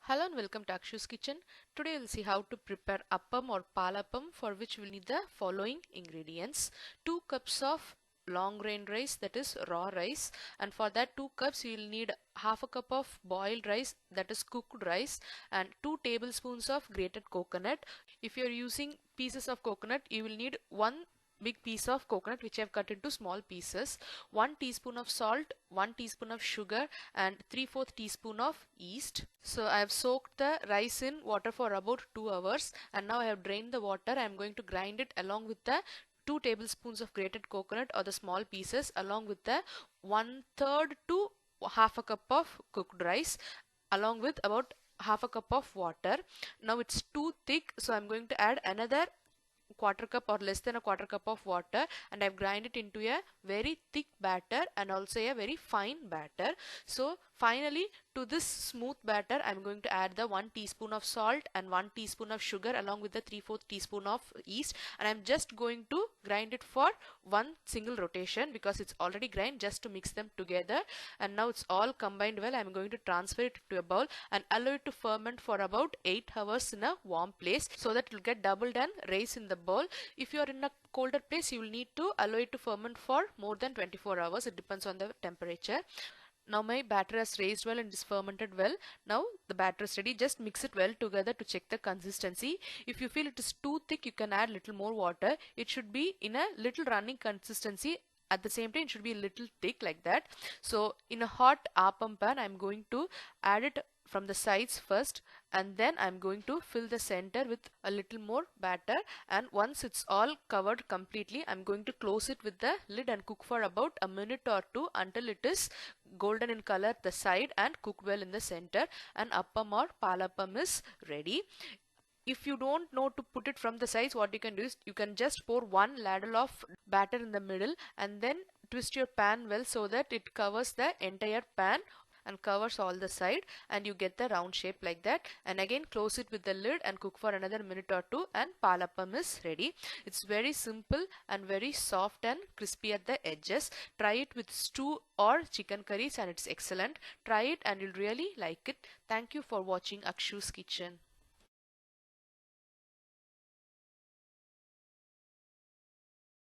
Hello and welcome to Akshu's Kitchen. Today we'll see how to prepare appam or palappam, for which we'll need the following ingredients. 2 cups of long grain rice, that is raw rice, and for that 2 cups you will need half a cup of boiled rice, that is cooked rice, and 2 tablespoons of grated coconut. If you are using pieces of coconut, you will need 1 big piece of coconut which I have cut into small pieces, 1 teaspoon of salt, 1 teaspoon of sugar, and 3/4 teaspoon of yeast. So I have soaked the rice in water for about 2 hours, and now I have drained the water. I am going to grind it along with the 2 tablespoons of grated coconut or the small pieces, along with the 1/3 to half a cup of cooked rice, along with about half a cup of water. Now it's too thick, so I'm going to add another quarter cup or less than a quarter cup of water, and I've grind it into a very thick batter and also a very fine batter. So finally, to this smooth batter I'm going to add the 1 teaspoon of salt and 1 teaspoon of sugar along with the 3/4 teaspoon of yeast, and I'm just going to grind it for one single rotation because it's already grind, just to mix them together. And now it's all combined well. I'm going to transfer it to a bowl and allow it to ferment for about 8 hours in a warm place so that it will get doubled and raise in the bowl. If you are in a colder place, you will need to allow it to ferment for more than 24 hours. It depends on the temperature. Now my batter has raised well and is fermented well. Now the batter is ready. Just mix it well together to check the consistency. If you feel it is too thick, you can add little more water. It should be in a little running consistency. At the same time, it should be a little thick like that. So in a hot appam pan, I'm going to add it from the sides first, and then I'm going to fill the center with a little more batter, and once it's all covered completely, I'm going to close it with the lid and cook for about a minute or two until it is golden in color at the side and cooked well in the center, and appam or palappam is ready. If you don't know to put it from the sides, what you can do is you can just pour one ladle of batter in the middle and then twist your pan well so that it covers the entire pan and covers all the side, and you get the round shape like that. And again close it with the lid and cook for another minute or two, and palappam is ready. It's very simple and very soft and crispy at the edges. Try it with stew or chicken curries and it's excellent. Try it and you'll really like it. Thank you for watching Akshu's Kitchen.